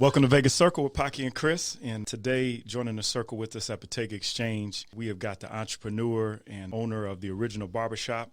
Welcome to Vegas Circle with Paki and Chris. And today, joining the circle with us at Bottega Exchange, we have got the entrepreneur and owner of the original barbershop,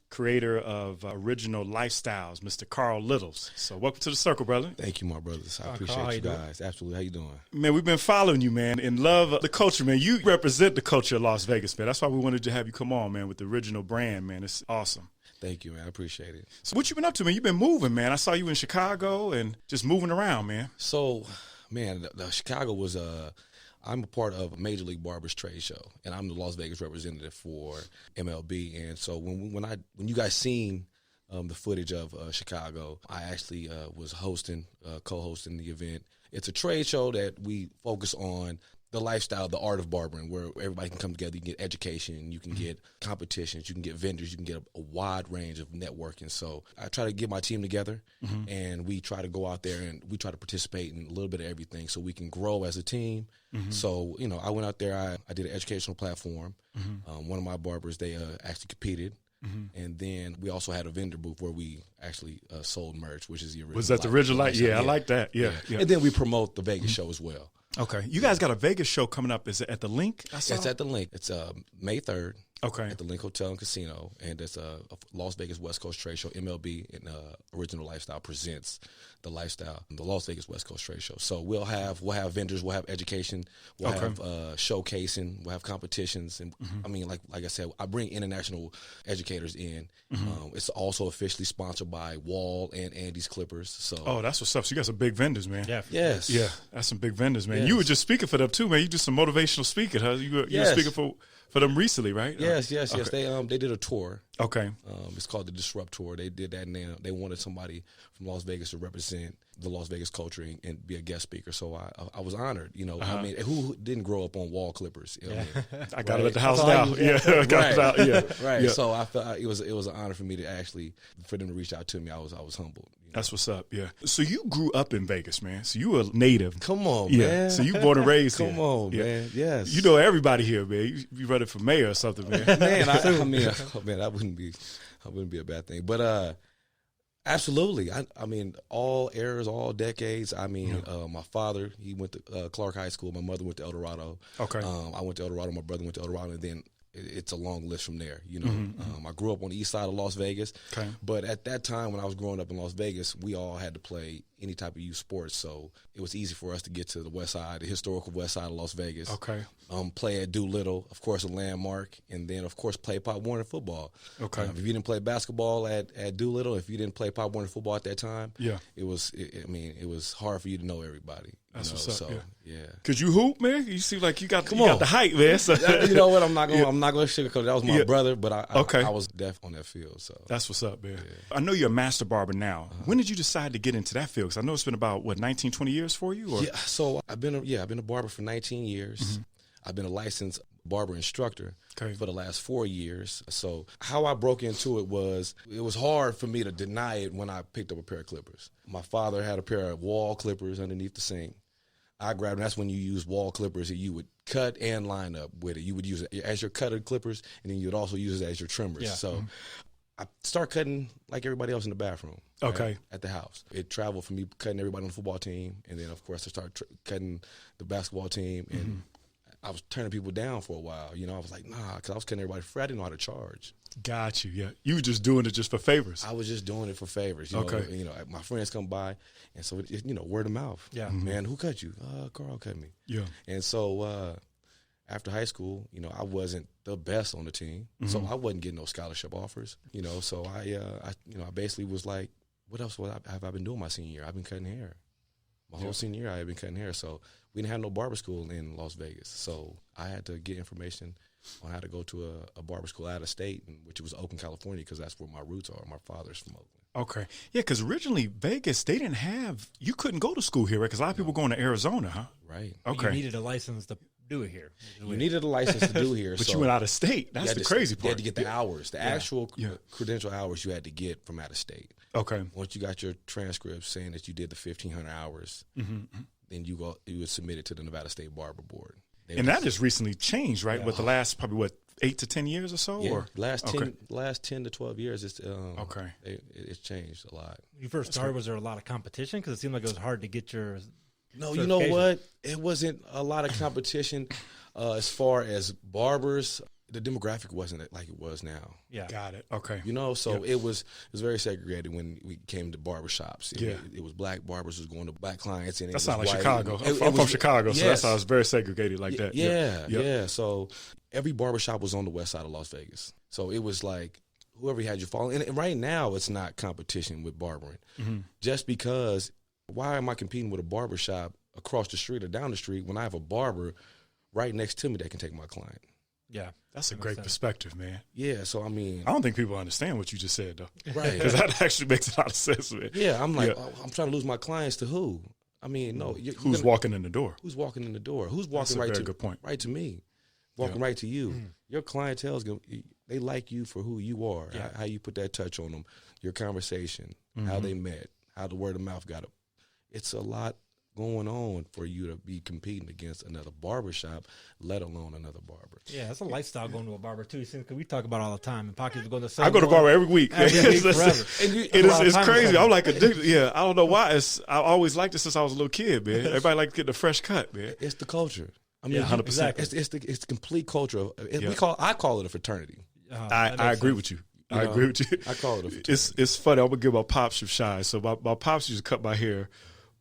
creator of original lifestyles, Mr. Carl Littles. So welcome to the circle, brother. Thank you, my brothers. I appreciate Carl, you guys. Absolutely. How you doing? Man, we've been following you, man, and love the culture, man. You represent the culture of Las Vegas, man. That's why we wanted to have you come on, man, with the original brand, man. It's awesome. Thank you, man. I appreciate it. So what you been up to, man? You've been moving, man. I saw you in Chicago and just moving around, man. So, man, the Chicago was I'm a part of a Major League Barbers trade show, and I'm the Las Vegas representative for MLB. And so when you guys seen the footage of Chicago, I actually was co-hosting the event. It's a trade show that we focus on the lifestyle, the art of barbering, where everybody can come together. You can get education, you can get competitions, you can get vendors, you can get a wide range of networking. So I try to get my team together, and we try to go out there and we try to participate in a little bit of everything so we can grow as a team. So, I went out there, I did an educational platform. One of my barbers, they actually competed. And then we also had a vendor booth where we actually sold merch, which is the original. Was that the original? Yeah, I like that. Yeah. And then we promote the Vegas show as well. Okay. You guys got a Vegas show coming up. Is it at the Link? It's at the Link. It's May 3rd. Okay. At the Link Hotel and Casino. And it's a Las Vegas West Coast Trade Show. MLB and Original Lifestyle presents the Las Vegas West Coast Trade Show. So we'll have vendors, we'll have education, we'll have showcasing, we'll have competitions. And I mean, like I said, I bring international educators in. It's also officially sponsored by Wall and Andy's Clippers. So that's what's up. So you got some big vendors, man. Yeah. Yes. Yeah, that's some big vendors, man. Yes. You were just speaking for them too, man. You just some motivational speaking, huh? You were speaking for them recently, right? Yes. Okay. They did a tour. Okay. It's called the Disrupt Tour. They did that, and they wanted somebody from Las Vegas to represent the Las Vegas culture and be a guest speaker. So I was honored. I mean, who didn't grow up on Wall Clippers? I got it at the house now. I got it out. Yeah, right. Yeah. So I felt it was an honor for me for them to reach out to me. I was humbled. That's what's up. Yeah. So you grew up in Vegas, man. So you were a native. Come on, yeah. man. So you born and raised here. Come on, man. Yes. You know everybody here, man. You running for mayor or something, man. Man, I mean, that wouldn't be a bad thing. But absolutely. I mean, all eras, all decades. I mean, my father, he went to Clark High School. My mother went to El Dorado. Okay. I went to El Dorado. My brother went to El Dorado, and then it's a long list from there. I grew up on the east side of Las Vegas. Okay. But at that time when I was growing up in Las Vegas, we all had to play any type of youth sports. So it was easy for us to get to the west side, the historical west side of Las Vegas. Okay. Play at Doolittle, of course, a landmark, and then, of course, play Pop Warner football. Okay. If you didn't play basketball at Doolittle, if you didn't play Pop Warner football at that time, it was hard for you to know everybody. That's what's up. Yeah. Cause you hoop, man. You seem like you got the height, man. So. You know what? I'm not going to sugarcoat it. That was my brother, but I was deaf on that field. So that's what's up, man. Yeah. I know you're a master barber now. When did you decide to get into that field? Because I know it's been about 19, 20 years for you. Or? Yeah. So I've been a barber for 19 years. I've been a licensed barber instructor for the last 4 years. So how I broke into it was hard for me to deny it when I picked up a pair of clippers. My father had a pair of Wall clippers underneath the sink. I grabbed them. That's when you use Wall clippers, and you would cut and line up with it. You would use it as your cutted clippers, and then you would also use it as your trimmers. Yeah. So I started cutting like everybody else in the bathroom. Okay. At the house. It traveled from me cutting everybody on the football team, and then, of course, I started cutting the basketball team, and I was turning people down for a while. I was like, nah, because I was cutting everybody free. I didn't know how to charge. Got you, yeah. You were just doing it just for favors. I was just doing it for favors. Okay. My friends come by, and so, word of mouth. Yeah. Man, who cut you? Carl cut me. Yeah. And so after high school, I wasn't the best on the team, so I wasn't getting no scholarship offers. So I basically was like, what else have I been doing my senior year? I've been cutting hair. My whole senior year, I had been cutting hair. So we didn't have no barber school in Las Vegas. So I had to get information on how to go to a barber school out of state, which was Oakland, California, because that's where my roots are. My father's from Oakland. Okay. Yeah, because originally Vegas, they didn't have – you couldn't go to school here, right? Because a lot of people going to Arizona, huh? Right. Okay. You needed a license to do it here. You needed a license to do here. But you went out of state. That's the crazy part. You had to get the hours. The actual credential hours you had to get from out of state. Okay. Once you got your transcript saying that you did the 1,500 hours, then you would submit it to the Nevada State Barber Board. And that just recently changed, right? With the last probably 8 to 10 years or so? Yeah, or? last 10 to 12 years, it's changed a lot. You first started, was there a lot of competition? Because it seemed like it was hard to get your No, you know what? It wasn't a lot of competition as far as barbers. The demographic wasn't like it was now. Yeah. Got it. Okay. You know, so it was very segregated when we came to barbershops. It was black barbers was going to black clients. And that sounds like white. Chicago. I'm from Chicago, so that's how it's very segregated like that. Yeah. So every barbershop was on the west side of Las Vegas. So it was like whoever had you following. And right now it's not competition with barbering. Just because why am I competing with a barbershop across the street or down the street when I have a barber right next to me that can take my client? Yeah. That's a great perspective, man. Yeah, so I mean, I don't think people understand what you just said, though. Right. Because that actually makes a lot of sense, man. Yeah, I'm like, oh, I'm trying to lose my clients to who? I mean, no. Who's walking in the door? Who's walking in the door? Who's walking good point. right to me? Walking right to you. Your clientele is going to, they like you for who you are, how you put that touch on them, your conversation, how they met, how the word of mouth got up. It's a lot going on for you to be competing against another barbershop, let alone another barber. Yeah, it's a lifestyle going to a barber too. Because we talk about it all the time. And Paki going to. I go to barber every week. Forever. It's crazy. I'm like addicted. Yeah, I don't know why. I always liked it since I was a little kid, man. Everybody like to get the fresh cut, man. It's the culture. I mean, 100%. Exactly. It's the complete culture of. I call it a fraternity. I agree with you. I agree with you. I call it a fraternity. It's funny. I'm gonna give my pops some shy. So my pops used to cut my hair.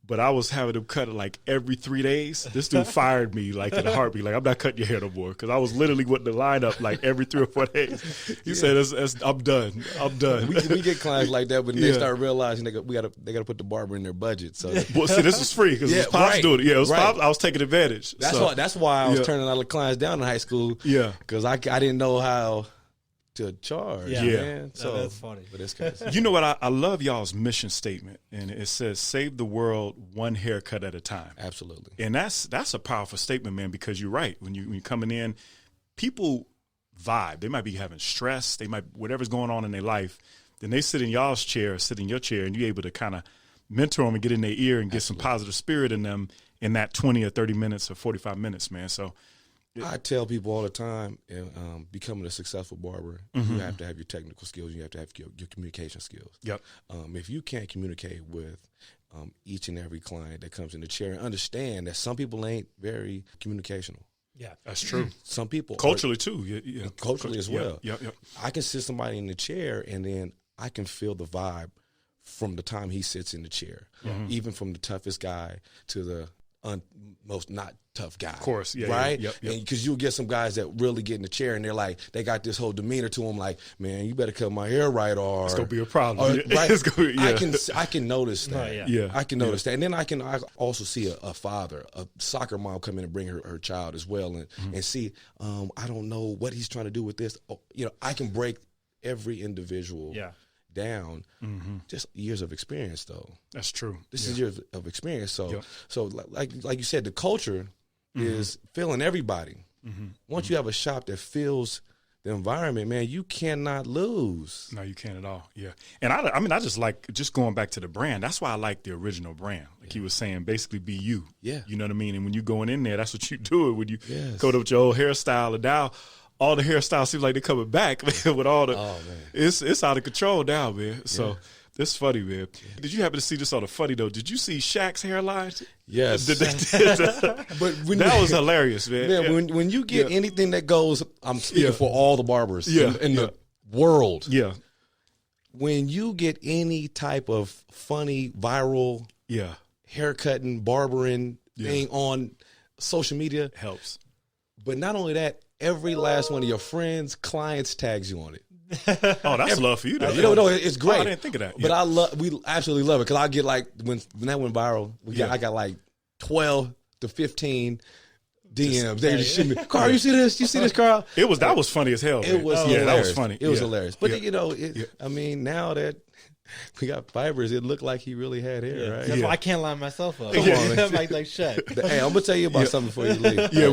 But I was having him cut it like every 3 days. This dude fired me like in a heartbeat. Like, I'm not cutting your hair no more. Because I was literally with the lineup like every 3 or 4 days. He said, I'm done. I'm done. We get clients like that, but they start realizing they got to put the barber in their budget. So, well, see, this was free because it was Pops doing it. Yeah, it was Pops. I was taking advantage. That's why I was turning all the clients down in high school. Yeah. Because I didn't know how to charge. Yeah. Man. So that's funny. But it's crazy. You know what? I love y'all's mission statement, and it says, "Save the world one haircut at a time." Absolutely. And that's a powerful statement, man. Because you're right. When you're coming in, people vibe. They might be having stress. They might whatever's going on in their life. Then they sit in y'all's chair, sit in your chair, and you're able to kind of mentor them and get in their ear and get some positive spirit in them in that 20 or 30 minutes or 45 minutes, man. So. I tell people all the time, becoming a successful barber, you have to have your technical skills. You have to have your communication skills. Yep. If you can't communicate with each and every client that comes in the chair and understand that some people ain't very communicational. Yeah, that's true. Some people culturally too. Yeah. Culturally as well. Yep. I can sit somebody in the chair and then I can feel the vibe from the time he sits in the chair, even from the toughest guy to the most not tough guy. Of course, yeah. Right? Yep. And because you'll get some guys that really get in the chair and they're like, they got this whole demeanor to them like, man, you better cut my hair right or it's going to be a problem. Right? It's gonna be, I can notice that. Yeah. I can notice that. And then I also see a father, a soccer mom come in and bring her child as well and see, I don't know what he's trying to do with this. I can break every individual down. Just years of experience, though. That's true. This is years of experience. So like you said, the culture is feeling everybody. Once you have a shop that feels the environment, man, you cannot lose. No, you can't at all. Yeah. And I just like just going back to the brand. That's why I like the original brand. Like he was saying, basically be you. Yeah. You know what I mean? And when you're going in there, that's what you do. When you go to with your old hairstyle, and now all the hairstyles seem like they're coming back, man, with all the it's out of control now, man. So it's funny, man. Did you happen to see this on the funny though? Did you see Shaq's hairline? Yes. But that was hilarious, man. Man, when you get anything that goes, I'm speaking for all the barbers in the world. Yeah. When you get any type of funny, viral haircutting, barbering thing on social media, helps. But not only that, every last one of your friends, clients tags you on it. Oh, that's love for you, though. No, it's great. Oh, I didn't think of that. But we absolutely love it because I get like when that went viral, I got like 12 to 15 DMs. They just shoot me. Carl, you see this? You see this, Carl? That was funny as hell. Man. It was hilarious. That was funny. It was hilarious. But I mean, now that we got fibers, it looked like he really had hair, right? That's why I can't line myself up. Come on, like Shaq. Hey, I'm gonna tell you about something before you leave. Yeah,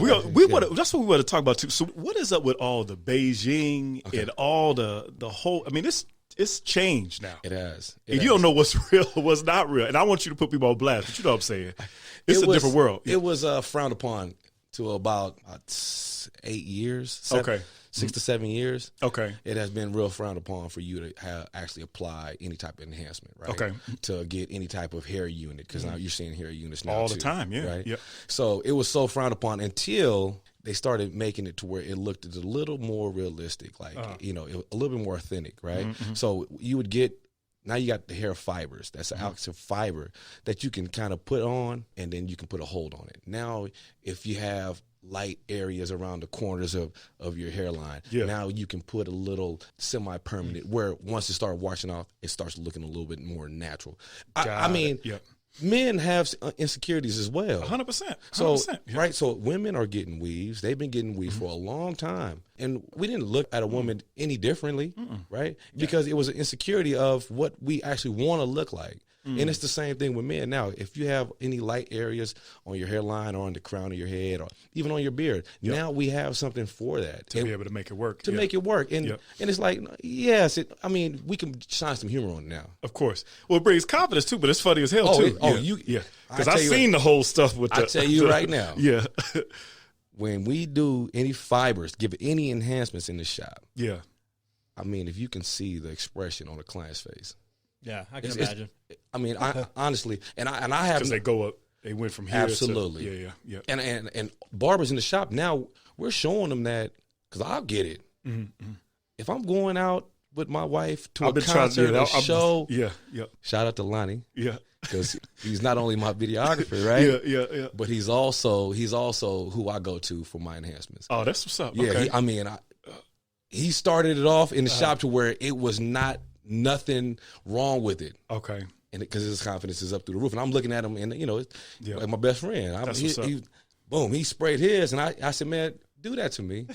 that's what we want to talk about too. So, what is up with all the Beijing and all the whole? I mean, it's changed now. It has. You don't know what's real, what's not real. And I want you to put people on blast, but you know what I'm saying. It's a different world. It was frowned upon to about 8 years. 6 to 7 years, Okay. it has been real frowned upon for you to actually apply any type of enhancement, right? Okay. To get any type of hair unit, because now you're seeing hair units now All too, the time, yeah. right? Yep. So it was so frowned upon until they started making it to where it looked a little more realistic, like, a little bit more authentic, right? So you would get, now you got the hair fibers. That's an active fiber that you can kind of put on, and then you can put a hold on it. Now, if you have light areas around the corners of your hairline, now you can put a little semi-permanent where once it starts washing off, it starts looking a little bit more natural. I mean, men have insecurities as well. 100%. So, right, so women are getting weaves. They've been getting weaves for a long time. And we didn't look at a woman any differently, right? Because it was an insecurity of what we actually want to look like. And it's the same thing with men. Now, if you have any light areas on your hairline or on the crown of your head or even on your beard, now we have something for that. To be able to make it work. To make it work. And it's like, yes, we can shine some humor on it now. Of course. Well, it brings confidence, too, but it's funny as hell, too. Because I've seen the whole stuff with I tell you right now. Yeah. When we do any fibers, give it any enhancements in the shop. Yeah. I mean, if you can see the expression on the client's face. Yeah, I can imagine. I mean, honestly, and I have, because they go up, they went from here. Absolutely, yeah. And barbers in the shop now, we're showing them that, because I'll get it. If I'm going out with my wife to a concert, a show, shout out to Lonnie, because he's not only my videographer, right? Yeah. But he's also who I go to for my enhancements. Oh, that's what's up. Yeah, okay. He started it off in the shop to where it was nothing wrong with it. Okay. And because his confidence is up through the roof. And I'm looking at him, and, like my best friend. He sprayed his, and I said, man, do that to me.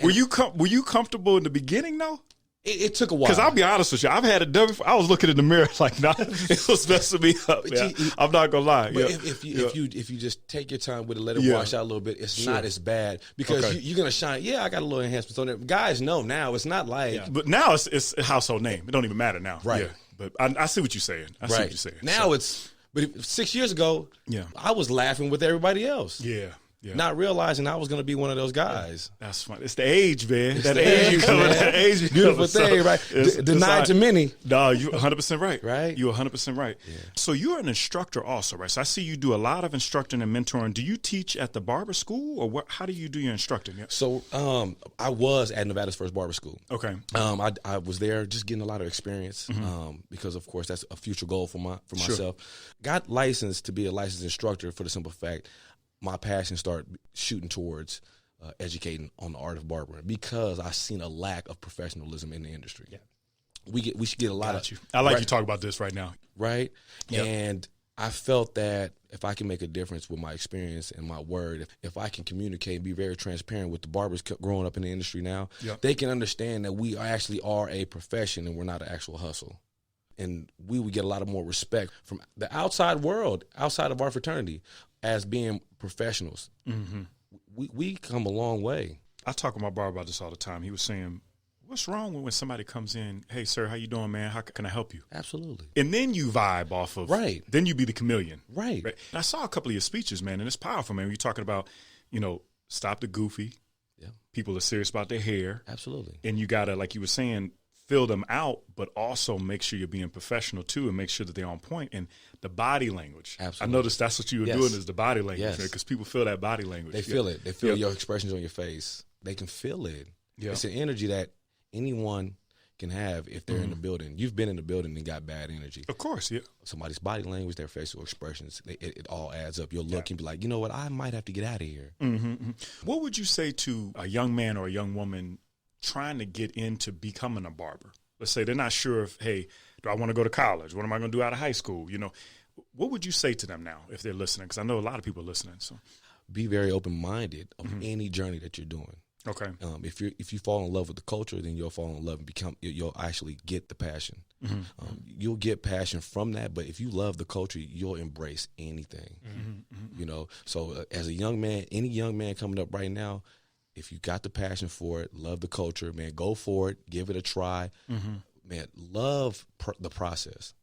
Were you comfortable in the beginning, though? It took a while. Because I'll be honest with you, I've had it done before. I was looking in the mirror like, nah, it was messing me up. I'm not gonna lie. But if you just take your time with it, let it wash out a little bit, it's not as bad, because you're gonna shine. Yeah, I got a little enhancements on it. Guys know now. It's not like, but now it's a household name. It don't even matter now. Right. Yeah. But I see what you're saying. I see what you're saying. Now but 6 years ago, I was laughing with everybody else. Yeah. Not realizing I was going to be one of those guys. That's funny. It's the age, man. It's that age, beautiful thing, right? Denied to many. No, you're 100% right. Right? You're 100% right. Yeah. So you're an instructor also, right? So I see you do a lot of instructing and mentoring. Do you teach at the barber school, or how do you do your instructing? Yeah. So I was at Nevada's first barber school. Okay. I was there just getting a lot of experience, because, of course, that's a future goal for myself. Got licensed to be a licensed instructor for the simple fact my passion started shooting towards educating on the art of barbering, because I've seen a lack of professionalism in the industry. Yeah. We should get a lot of you. I like you talk about this right now. Right? Yep. And I felt that if I can make a difference with my experience and my word, if I can communicate and be very transparent with the barbers growing up in the industry now, they can understand that we actually are a profession and we're not an actual hustle. And we would get a lot of more respect from the outside world, outside of our fraternity, as being professionals. We come a long way. I talk with my barber about this all the time. He was saying, what's wrong when somebody comes in, hey, sir, how you doing, man? How can I help you? Absolutely. And then you vibe off of, then you be the chameleon. Right. And I saw a couple of your speeches, man, and it's powerful, man. You're talking about, stop the goofy. Yeah. People are serious about their hair. Absolutely. And you got to, like you were saying, fill them out, but also make sure you're being professional too, and make sure that they're on point. And the body language. Absolutely. I noticed that's what you were doing, is the body language, because people feel that body language. They feel it. They feel your expressions on your face. They can feel it. It's an energy that anyone can have if they're in the building. You've been in the building and got bad energy. Of course, Somebody's body language, their facial expressions, it all adds up. You'll look and be like, you know what, I might have to get out of here. What would you say to a young man or a young woman trying to get into becoming a barber? Let's say they're not sure if, hey, do I want to go to college? What am I going to do out of high school? What would you say to them now if they're listening? Because I know a lot of people are listening. So be very open-minded of any journey that you're doing. Okay. If you fall in love with the culture, then you'll fall in love and you'll actually get the passion. You'll get passion from that, but if you love the culture, you'll embrace anything. So as a young man, any young man coming up right now, if you got the passion for it, love the culture, man, go for it, give it a try. Man, love the process.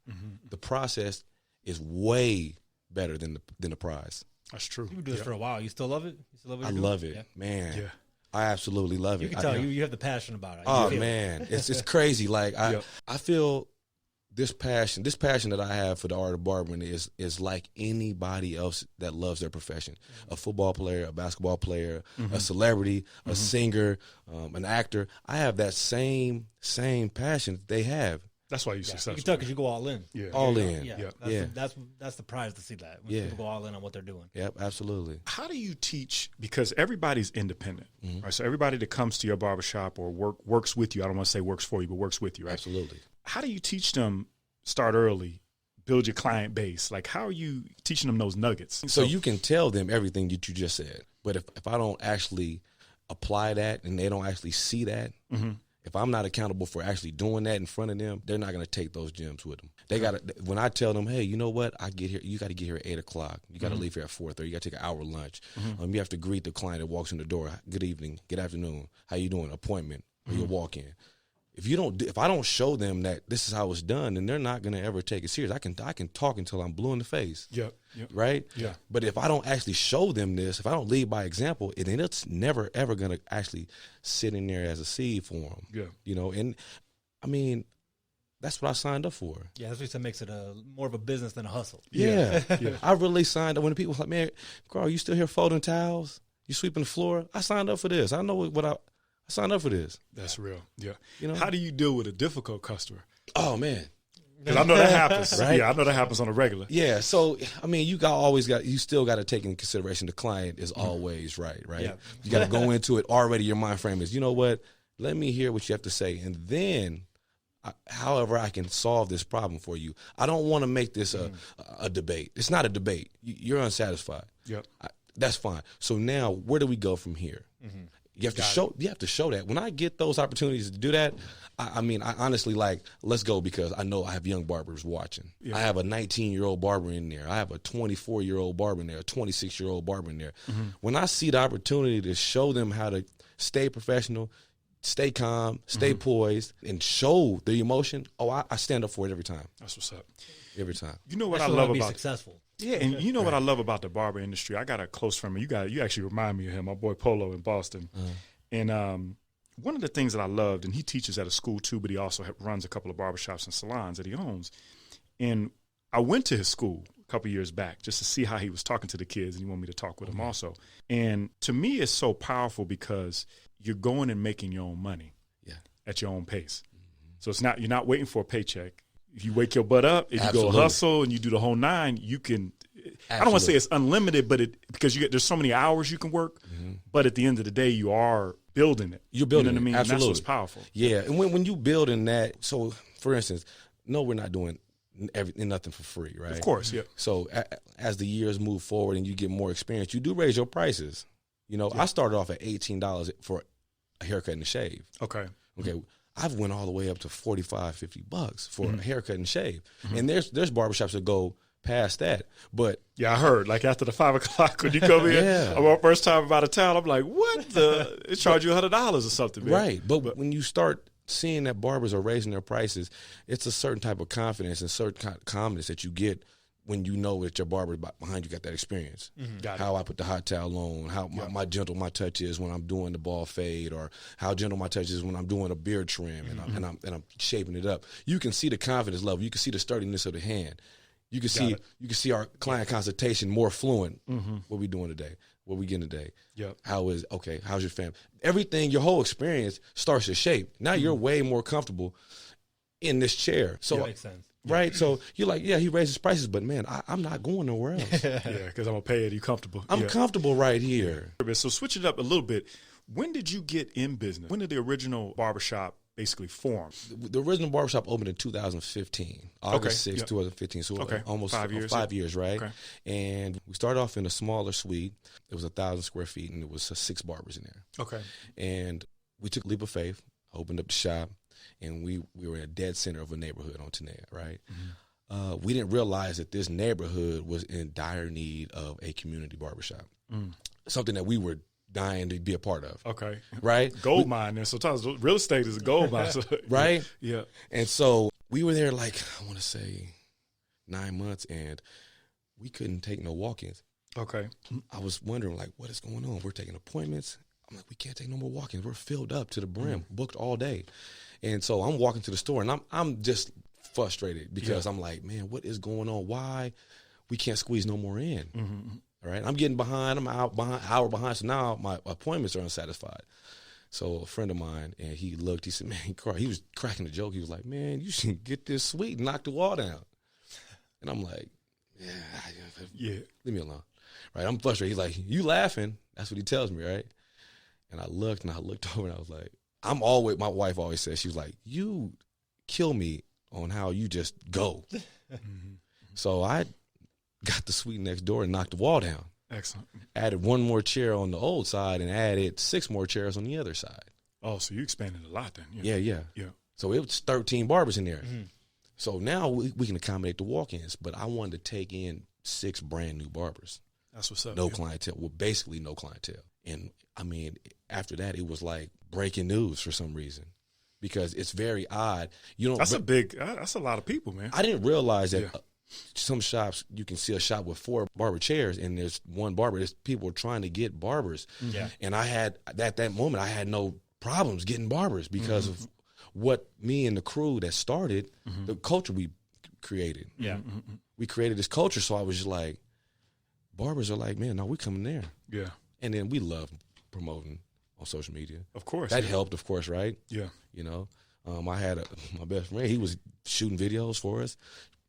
The process is way better than the prize. That's true. You do this for a while. You still love it? You still love it? I love it, man. Yeah. I absolutely love it. You can tell you have the passion about it. Oh man, it's crazy. Like I feel this passion that I have for the art of barbering is like anybody else that loves their profession. A football player, a basketball player, a celebrity, a singer, an actor. I have that same passion that they have. That's why you're successful. You can tell because you go all in. Yeah. All in. Yeah. That's the prize to see that. When people go all in on what they're doing. Yep, absolutely. How do you teach? Because everybody's independent, right? So everybody that comes to your barbershop or works with you, I don't want to say works for you, but works with you, right? Absolutely. How do you teach them start early, build your client base? Like, how are you teaching them those nuggets? So you can tell them everything that you just said, but if I don't actually apply that and they don't actually see that, if I'm not accountable for actually doing that in front of them, they're not going to take those gems with them. They got to, when I tell them, hey, you know what? I get here, you got to get here at 8 o'clock. You got to leave here at 4:30. You got to take an hour lunch. You have to greet the client that walks in the door. Good evening, good afternoon. How you doing? Appointment. Or you walk in. If I don't show them that this is how it's done, then they're not going to ever take it serious. I can talk until I'm blue in the face. Yep. Right? Yeah. But if I don't actually show them this, if I don't lead by example, then it's never ever going to actually sit in there as a seed for them. Yeah. You know, and I mean, that's what I signed up for. Yeah, that's what makes it more of a business than a hustle. Yeah. I really signed up. When the people were like, man, Carl, you still here folding towels? You sweeping the floor? I signed up for this. I know what I signed up for this. That's real. Yeah. You know? How do you deal with a difficult customer? Oh, man. Because I know that happens. Right? Yeah, I know that happens on a regular. Yeah. So, I mean, you still got to take into consideration the client is always right? Yeah. You got to go into it already. Your mind frame is, you know what? Let me hear what you have to say. And then, however I can solve this problem for you. I don't want to make this a debate. It's not a debate. You're unsatisfied. Yep. That's fine. So now, where do we go from here? You have to show. You have to show that. When I get those opportunities to do that, I mean, I honestly let's go, because I know I have young barbers watching. Yeah. I have a 19-year-old barber in there. I have a 24-year-old barber in there, a 26-year-old barber in there. When I see the opportunity to show them how to stay professional, stay calm, stay poised, and show the emotion, I stand up for it every time. That's what's up. Every time. You know what I love about successful. Yeah, and you know what I love about the barber industry? I got a close friend. You actually remind me of him, my boy Polo in Boston. And one of the things that I loved, and he teaches at a school too, but he also runs a couple of barbershops and salons that he owns. And I went to his school a couple years back just to see how he was talking to the kids, and he wanted me to talk with them also. And to me, it's so powerful because you're going and making your own money at your own pace. So you're not waiting for a paycheck. If you wake your butt up, if you go hustle and you do the whole nine, you can. I don't want to say it's unlimited, but because there's so many hours you can work. But at the end of the day, you are building it. You're building what I mean? Absolutely. And that's what's powerful. Yeah, and when you build in that, so for instance, no, we're not doing nothing for free, right? Of course, yeah. So as the years move forward and you get more experience, you do raise your prices. You know, I started off at $18 for a haircut and a shave. Okay. I've went all the way up to $45, $50 for a haircut and shave. And there's barbershops that go past that. But yeah, I heard, like after the 5 o'clock when you come in, I'm my first time out of town, I'm like, what the? It charge you $100 or something, man. Right. But when you start seeing that barbers are raising their prices, it's a certain type of confidence and certain kind of calmness that you get when you know that your barber behind you got that experience. How I put the hot towel on, how my gentle my touch is when I'm doing the ball fade, or how gentle my touch is when I'm doing a beard trim and I'm shaping it up. You can see the confidence level. You can see the sturdiness of the hand. You can see our client consultation more fluent. What we doing today? What we getting today? Yep. How's your family? Everything, your whole experience starts to shape. Now you're way more comfortable in this chair. So that makes sense. Right, so you're like, he raises prices, but man, I'm not going nowhere else. Yeah, because I'm gonna pay it. You comfortable? I'm comfortable right here. So switching it up a little bit, when did you get in business? When did the original barbershop basically form? The original barbershop opened in 2015, August 6, 2015. So almost 5 years. 5 years, right? Okay. And we started off in a smaller suite. It was 1,000 square feet, and it was 6 barbers in there. Okay. And we took a leap of faith, opened up the shop. And we were in a dead center of a neighborhood on Tenaya, right? We didn't realize that this neighborhood was in dire need of a community barbershop, something that we were dying to be a part of. Okay. Right? Gold mine. And sometimes real estate is a gold mine. So, right? Yeah. And so we were there I want to say 9 months, and we couldn't take no walk-ins. Okay. I was wondering, what is going on? We're taking appointments. I'm like, we can't take no more walk-ins. We're filled up to the brim, booked all day. And so I'm walking to the store, and I'm just frustrated because I'm like, man, what is going on? Why we can't squeeze no more in? All right, I'm getting behind. I'm hour behind. So now my appointments are unsatisfied. So a friend of mine, and he looked. He said, man, he was cracking a joke. He was like, man, you should get this sweet and knock the wall down. And I'm like, yeah, leave me alone. Right, I'm frustrated. He's like, you laughing? That's what he tells me, right? And I looked over, and I was like, my wife always says, she was like, you kill me on how you just go. So I got the suite next door and knocked the wall down. Excellent. Added one more chair on the old side and added 6 more chairs on the other side. Oh, so you expanded a lot then. Yeah. So it was 13 barbers in there. So now we can accommodate the walk-ins, but I wanted to take in 6 brand new barbers. That's what's up. No clientele. Well, basically no clientele. And I mean, after that, it was like breaking news for some reason, because it's very odd. That's a lot of people, man. I didn't realize that some shops, you can see a shop with 4 barber chairs and there's one barber. There's people trying to get barbers. And I had, at that moment, I had no problems getting barbers because of what me and the crew that started, the culture we created. We created this culture. So I was just like, barbers are like, man, no, we coming there. Yeah. And then we love promoting on social media. Of course. That helped, of course, right? Yeah. You know, I had my best friend, he was shooting videos for us,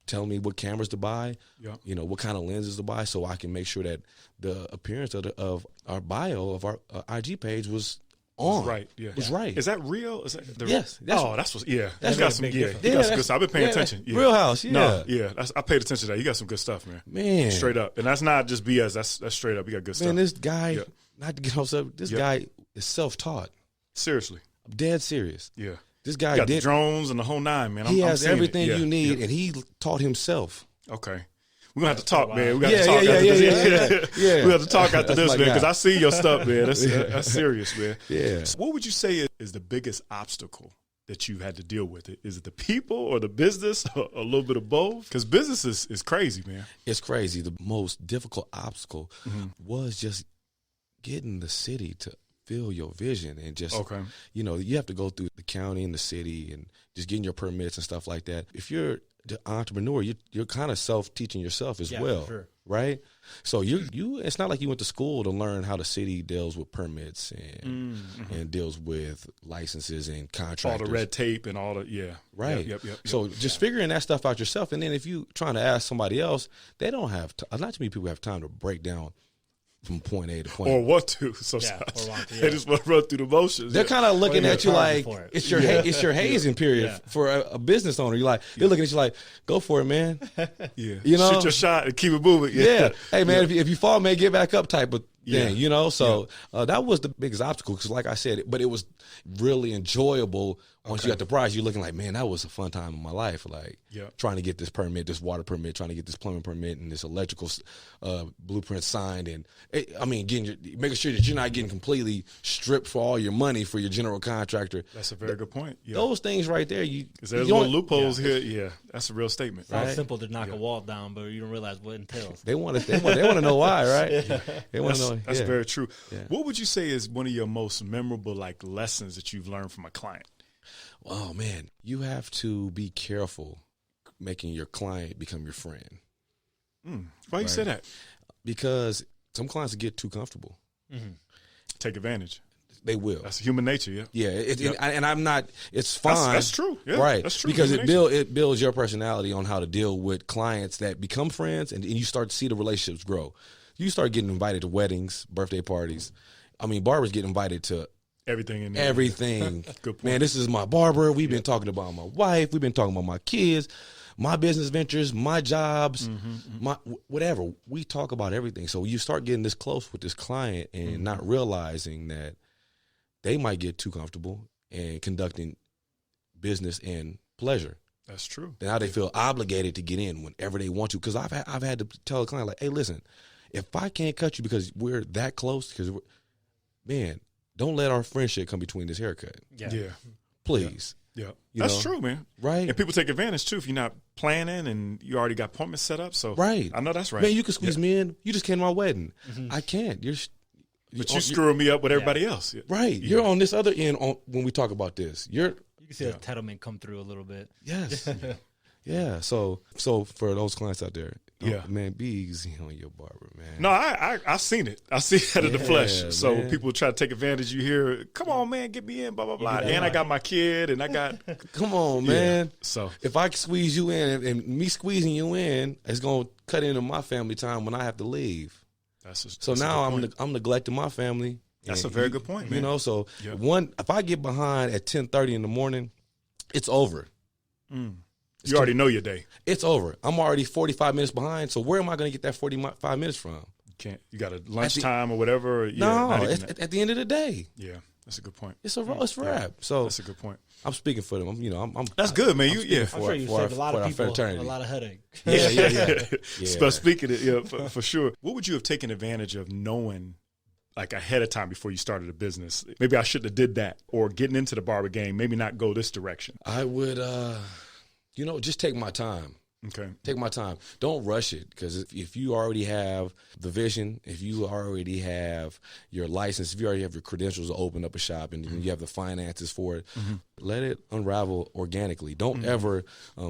telling me what cameras to buy, you know, what kind of lenses to buy, so I can make sure that the appearance of our bio, of our IG page was on. Right, yeah. Was right. Is that real? Is that yes. That's what, yeah. That's you got some, you got some good stuff. I've been paying attention. Yeah. Real House, yeah. No, yeah. I paid attention to that. You got some good stuff, man. Man. Straight up. And that's not just BS. That's straight up. You got good stuff. Man, this guy, not to get off subject, this guy is self-taught. Seriously. I'm dead serious. Yeah. This guy got the drones and the whole nine, man. He has everything you need, and he taught himself. Okay. We're going to have to talk, man. We got to talk after this. We have to talk after this, man, because I see your stuff, man. That's serious, man. Yeah. So what would you say is the biggest obstacle that you had to deal with? Is it the people or the business or a little bit of both? Because business is crazy, man. It's crazy. The most difficult obstacle was just getting the city to feel your vision and just, you know, you have to go through the county and the city and just getting your permits and stuff like that. If you're the entrepreneur, you're kind of self-teaching yourself as well, right? So it's not like you went to school to learn how the city deals with permits and deals with licenses and contractors. All the red tape and all the, Right. Yep. So just figuring that stuff out yourself. And then if you trying to ask somebody else, they don't have, not too many people have time to break down from point A to point. Or want to. They just want to run through the motions. They're kind of looking at you like it's your hazing period for a business owner. You're like, they're looking at you like, go for it, man. You know, shoot your shot and keep it moving. Hey, man, if you fall, man, get back up type of thing, you know? So that was the biggest obstacle because like I said, but it was really enjoyable once you got the prize. You're looking like, man, that was a fun time in my life. Like trying to get this permit, this water permit, trying to get this plumbing permit and this electrical blueprint signed. And I mean, making sure that you're not getting completely stripped for all your money for your general contractor. That's a very good point. Those things right there. Because there's little loopholes here. Yeah, that's a real statement. It's not simple to knock a wall down, but you don't realize what it entails. They want to know why, right? They want to know. That's very true. Yeah. What would you say is one of your most memorable lessons that you've learned from a client? Oh man, you have to be careful making your client become your friend. Why you say that? Because some clients get too comfortable. Take advantage. They will. That's human nature, and I'm not. It's fine. That's true, right? That's true because it builds your personality on how to deal with clients that become friends, and you start to see the relationships grow. You start getting invited to weddings, birthday parties. I mean, barbers get invited to everything in there. Everything. Good point. Man, this is my barber. We've been talking about my wife. We've been talking about my kids, my business ventures, my jobs, my whatever. We talk about everything. So you start getting this close with this client and not realizing that they might get too comfortable in conducting business and pleasure. That's true. Now they feel obligated to get in whenever they want to. Because I've had to tell a client, like, hey, listen, if I can't cut you because we're that close, man, don't let our friendship come between this haircut. Yeah. Please. Yeah. That's true, man. Right. And people take advantage, too, if you're not planning and you already got appointments set up. So right. I know that's right. Man, you can squeeze me in. You just came to my wedding. I can't. But you screwing me up with everybody else. Right. Yeah. You're on this other end when we talk about this. You can see the entitlement come through a little bit. Yes. Yeah. So for those clients out there, man, be easy on your barber, man. No, I've seen it. I see that in the flesh. So man. people try to take advantage. You hear, come on, man, get me in, blah, blah, blah. And I got my kid, and I got. Come on, man. Yeah, so if I squeeze you in, and me squeezing you in, it's going to cut into my family time when I have to leave. So now I'm neglecting my family. That's a very good point, man. You know, so if I get behind at 10:30 in the morning, it's over. You already know your day. It's over. I'm already 45 minutes behind. So where am I going to get that 45 minutes from? You can't. You got a lunchtime or whatever. No, at the end of the day. Yeah, that's a good point. It's a wrap. So that's a good point. I'm speaking for them. I'm that's good, man. I'm sure you saved a lot of people a lot of headache. But speaking of for sure. What would you have taken advantage of knowing, like ahead of time before you started a business? Maybe I shouldn't have did that, or getting into the barber game, maybe not go this direction. I would, just take my time. Okay. Take my time. Don't rush it, because if you already have the vision, if you already have your license, if you already have your credentials to open up a shop, and you have the finances for it, let it unravel organically. Don't ever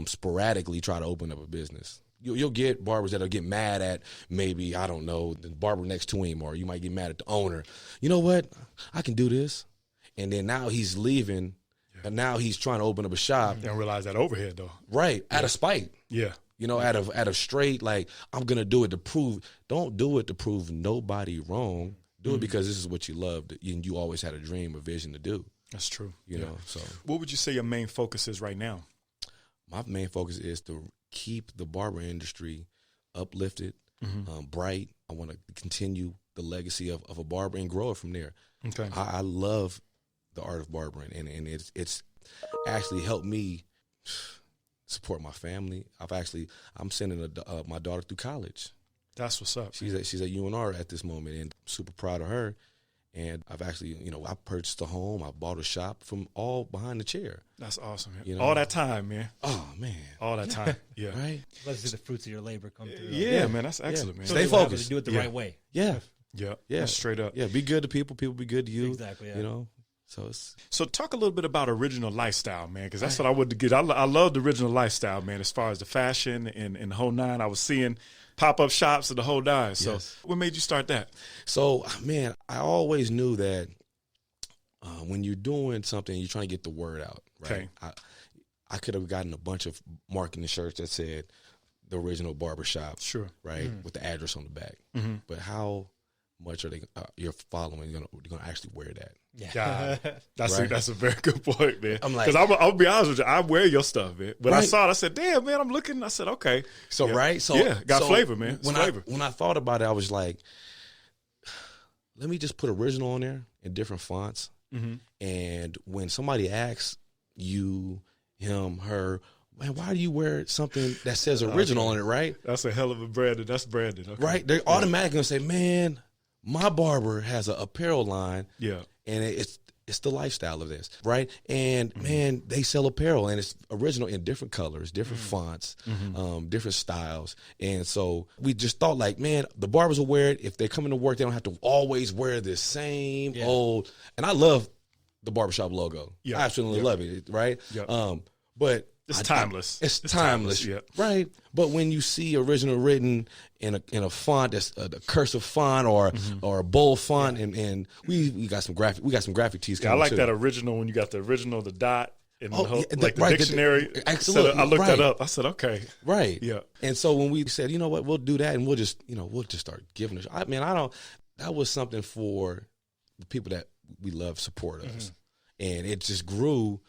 sporadically try to open up a business. You'll get barbers that'll get mad at maybe, I don't know, the barber next to him, or you might get mad at the owner. You know what? I can do this. And then now he's leaving, and now he's trying to open up a shop. They don't realize that overhead, though. Right, out of spite. Yeah. You know, out of straight, like, I'm going to do it to prove. Don't do it to prove nobody wrong. Do it because this is what you loved, and you always had a dream, a vision to do. That's true. You know, so. What would you say your main focus is right now? My main focus is to keep the barber industry uplifted, bright. I want to continue the legacy of a barber and grow it from there. Okay. I love the art of barbering, and it's actually helped me support my family. I'm sending my daughter through college. That's what's up. She's at UNR at this moment, and I'm super proud of her. And I've actually, I purchased a home. I bought a shop from all behind the chair. That's awesome. All that time, man. Oh, man. All that time. Yeah. Right? Let's see the fruits of your labor come through. Yeah, man. That's excellent, man. Stay focused. Do it the right way. Yeah. Yeah. Yeah. That's straight up. Yeah. Be good to people. People be good to you. Exactly. Yeah. So talk a little bit about Original Lifestyle, man, because that's what I would get. I love the Original Lifestyle, man, as far as the fashion and the whole nine. I was seeing pop-up shops and the whole nine. So what made you start that? So, man, I always knew that when you're doing something, you're trying to get the word out, right? Okay. I could have gotten a bunch of marketing shirts that said the Original Barbershop, sure, right, with the address on the back. But how much are they your following going to actually wear that? Yeah, that's a very good point, man. I'm like, because I'll be honest with you, I wear your stuff, man. When I saw it, I said, "Damn, man, I'm looking." I said, "Okay." So got flavor, man. When I thought about it, I was like, let me just put Original on there in different fonts. And when somebody asks you, him, her, man, why do you wear something that says Original on it, right? That's a hell of a branding. That's branded, okay. Right? They're automatically gonna say, "Man, my barber has an apparel line." Yeah. And it's the lifestyle of this, right? And man, they sell apparel, and it's Original in different colors, different fonts, different styles. And so we just thought, like, man, the barbers will wear it. If they're coming to work, they don't have to always wear the same old. And I love the barbershop logo. I absolutely love it, right? But it's timeless. It's timeless, right? But when you see Original written in a font that's a cursive font or a bold font, and we got some graphic tees. Yeah, I like that Original when you got the Original, the dot, and the right, dictionary. Absolutely, I looked that up. I said, okay, right, yeah. And so when we said, you know what, we'll do that, and we'll just start giving it. That was something for the people that we love support us, and it just grew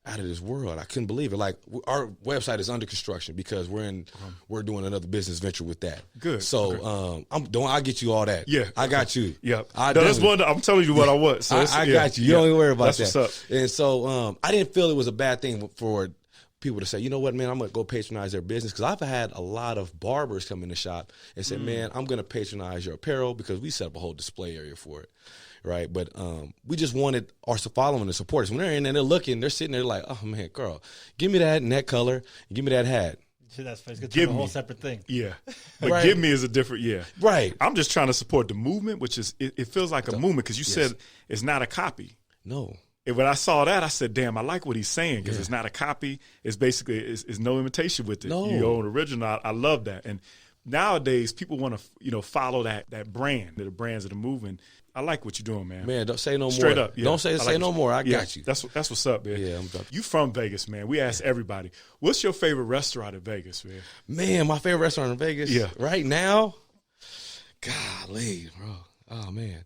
out of this world. I couldn't believe it. Like, our website is under construction because we're doing another business venture with that. Good. So I'll get you all that. Yeah, I got you. Yeah, that's one. I'm telling you what I want. So I got you. You don't even worry about that. That's what's up. And so I didn't feel it was a bad thing for people to say, you know what, man, I'm going to go patronize their business, because I've had a lot of barbers come in the shop and say, man, I'm going to patronize your apparel, because we set up a whole display area for it. Right, but we just wanted our following to support us. When they're in there, they're looking, they're sitting there like, oh man, girl, give me that in that color, and give me that hat. See, that's it's gonna Give turn a whole me. separate thing. Yeah. But Right. give me is a different, yeah. Right. I'm just trying to support the movement, which is, it feels like a movement because you Yes. said it's not a copy. No. And when I saw that, I said, damn, I like what he's saying because Yeah. it's not a copy. It's basically, it's no imitation with it. No. Your own original. I love that. And nowadays, people want to, follow that brand, the brands that are moving. I like what you're doing, man. Man, don't say no more. Straight up. Yeah. Don't say I like no what more. I yeah, got you. That's what's up, man. Yeah, You from Vegas, man. We ask everybody, what's your favorite restaurant in Vegas, man? Man, my favorite restaurant in Vegas. Yeah. Right now. Golly, bro. Oh man.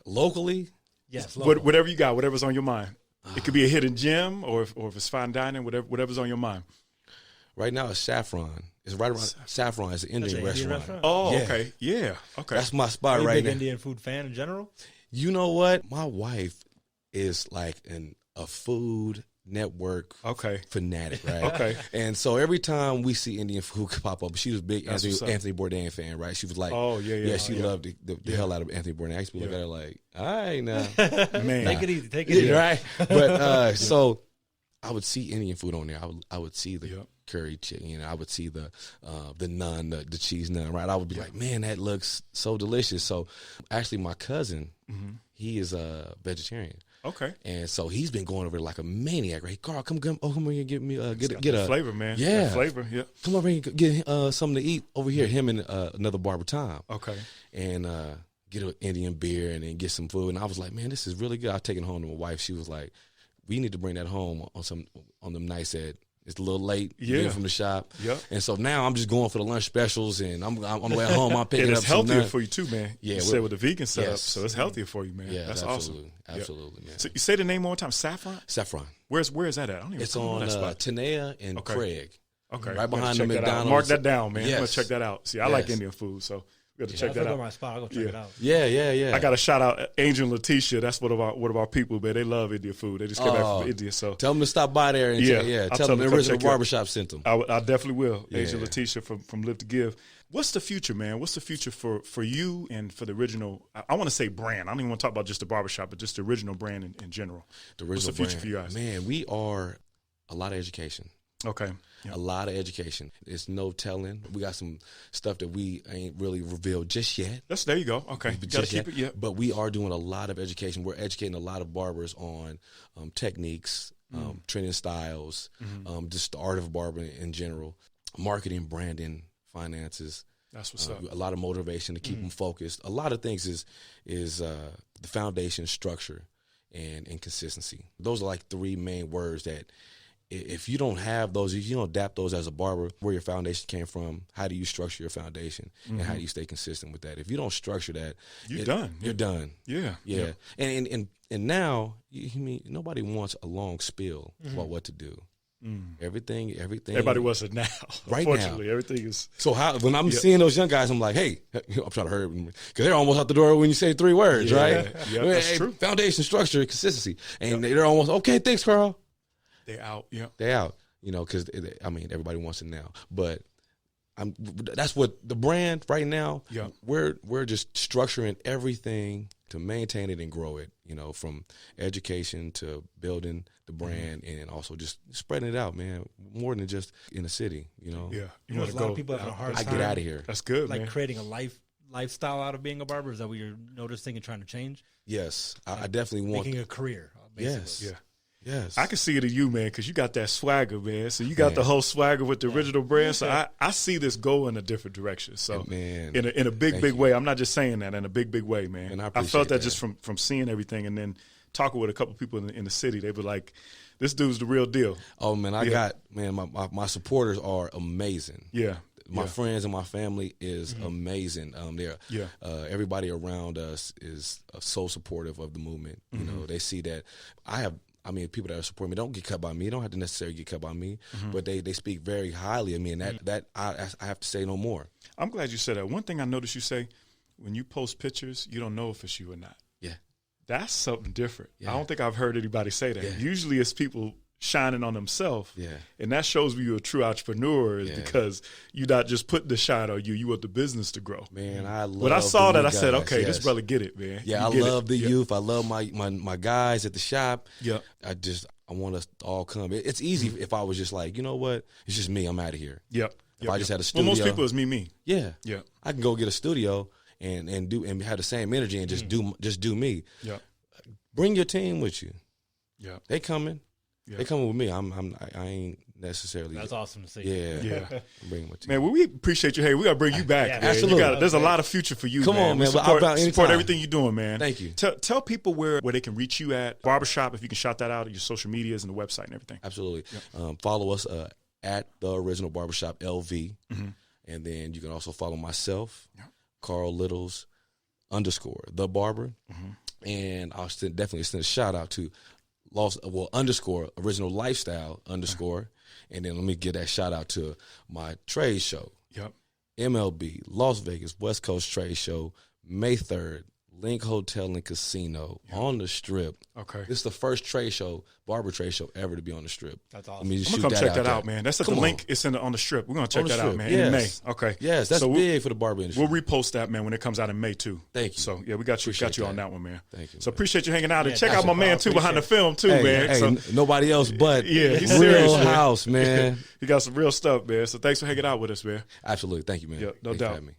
Locally. Yes, local. Whatever you got, whatever's on your mind. It could be a hidden gem or if it's fine dining, whatever's on your mind. Right now it's Saffron. It's right around Saffron. It's an Indian an Indian restaurant. restaurant? Oh, Yeah. okay. Yeah. Okay. That's my spot Are you a right big now. Indian food fan in general? You know what? My wife is like a Food Network okay. fanatic, right? Okay. And so every time we see Indian food pop up, she was a big That's what's up. Anthony Bourdain fan, right? She was like, Oh, yeah. she Yeah. loved the hell out of Anthony Bourdain. I used to be looking at her like, all right now. Man. Take it easy. Take it easy. Right? But so I would see Indian food on there. I would see the Yep. curry chicken. I would see the naan, the cheese naan. Right? I would be like, man, that looks so delicious. So actually, my cousin, he is a vegetarian. Okay. And so he's been going over there like a maniac. Right? Carl, come here and get me get Got a that flavor, man. Yeah. That flavor. Yeah. come over here and get something to eat over here. Him and another Barber Tom. Okay. And get an Indian beer and then get some food. And I was like, man, this is really good. I take it home to my wife. She was like, we need to bring that home on them nights that it's a little late. Yeah. Getting from the shop. Yep. And so now I'm just going for the lunch specials, and I'm on the way home. I'm picking And up it's healthier some for you too, man. Yeah, You we're- said with the vegan setup, Yes. so it's healthier for you, man. Yeah, That's absolutely, awesome. absolutely, man. So you say the name one more time, Saffron? Saffron. Where is that at? I don't even It's know on that spot. Tanea and Okay. Craig. Okay. right We gotta behind the check that out. McDonald's. Mark that down, man. I'm gonna Yes. check that out. See, I like Yes. Indian food, so we got to Yeah, check that's that like out. my spot. I'll go check Yeah. it out. Yeah. I got to shout out Angel and Letitia. That's one of our people, man. They love Indian food. They just came back from India, so Tell them to stop by there and Yeah, I'll tell tell them them the to come original check you out. barbershop sent them. I definitely will. Yeah. Angel Letitia from Live to Give. What's the future, man? What's the future for you and for the original? I want to say brand. I don't even want to talk about just the barbershop, but just the original brand in general. The What's the original future brand. for you guys? Man, we are a lot of education. Okay. Yeah. A lot of education. It's no telling. We got some stuff that we ain't really revealed just yet. There you go. Okay. You got to Just keep yet. it. Yeah. But we are doing a lot of education. We're educating a lot of barbers on techniques, trending styles, just the art of barbering in general, marketing, branding, finances. That's what's up. A lot of motivation to keep them focused. A lot of things is the foundation, structure, and consistency. Those are like three main words that if you don't have those, if you don't adapt those as a barber, where your foundation came from, how do you structure your foundation, and how do you stay consistent with that? If you don't structure that, You're done. You're done. Yeah. Yeah. And now, nobody wants a long spiel about what to do. Everything. Everybody wants it now. Right now. Unfortunately, everything is. So when I'm seeing those young guys, I'm like, hey, I'm trying to hurry because they're almost out the door when you say three words, Yeah, right? yeah, that's true. Foundation, structure, consistency, and they're almost okay. Thanks, Carl. They out. Yeah. They out, because everybody wants it now. But that's what the brand right now. Yeah. We're just structuring everything to maintain it and grow it. From education to building the brand and also just spreading it out, man. More than just in the city, Yeah. You know, there's a lot of people having a hard I time. get out of here. That's good, Like man. creating a lifestyle out of being a barber. Is that what you're noticing and trying to change? Yes, I definitely want. Making a career, basically. Yes. Yeah. Yes. I can see it in you, man, because you got that swagger, man. So you got the whole swagger with the original brand. So I see this go in a different direction. So Man, in a big way. I'm not just saying that, in a big way, man. And I I appreciate felt that that. just from seeing everything and then talking with a couple people in the city. They were like, this dude's the real deal. Oh man, my supporters are amazing. Yeah. My friends and my family is amazing. Everybody around us is so supportive of the movement. They see that people that are supporting me don't get cut by me. They don't have to necessarily get cut by me, but they speak very highly of me, and that I have to say no more. I'm glad you said that. One thing I noticed you say, when you post pictures, you don't know if it's you or not. Yeah. That's something different. Yeah. I don't think I've heard anybody say that. Yeah. Usually it's people shining on themselves. Yeah. And that shows you're a true entrepreneur is Yeah. because you're not just putting the shine on you. You want the business to grow. Man, I love. When I saw the that, new I said, guys, okay, this yes. brother get it, man. Yeah, I You get love it. the Yeah. youth. I love my guys at the shop. Yeah. I want us to all come. It's easy if I was just like, you know what, it's just me. I'm out of here. Yep. If I just had a studio, well, most people is me. Yeah, yeah. I can go get a studio and have the same energy and just do me. Yeah. Bring your team with you. Yeah. They coming. Yeah. They coming with me. I ain't necessarily. That's awesome to see. Yeah. I'm bringing my team. Man, well, we appreciate you. Hey, we gotta bring you back. Yeah, man. absolutely. There's a lot of future for you. Come on, man. Support Anytime. everything you're doing, man. Thank you. Tell people where they can reach you at Barbershop, if you can shout that out, your social medias and the website and everything. Absolutely. Yep. Follow us at the Original Barbershop LV, and then you can also follow myself, Carl Littles _ the Barber, and I'll definitely send a shout out to _ Original Lifestyle _ and then let me give that shout out to my trade show. Yep. MLB Las Vegas West Coast Trade Show, May 3rd, Link Hotel and Casino on the Strip. Okay. This is the first barber trade show ever to be on the Strip. That's I'm awesome. gonna come check that out, man. That's at the link. It's on the Strip. We're gonna check that out, man. In May. Okay. Yes, that's big for the barber industry. We'll repost that, man, when it comes out in May too. Thank you. So yeah, we got you on that one, man. Thank you. So appreciate you hanging out and Yeah, check out my man too behind the film too, man. Hey, nobody else but he's Real serious, man. House, man. He got some real stuff, man. So thanks for hanging out with us, man. Absolutely. Thank you, man. Yeah, no Thanks for doubt. having me.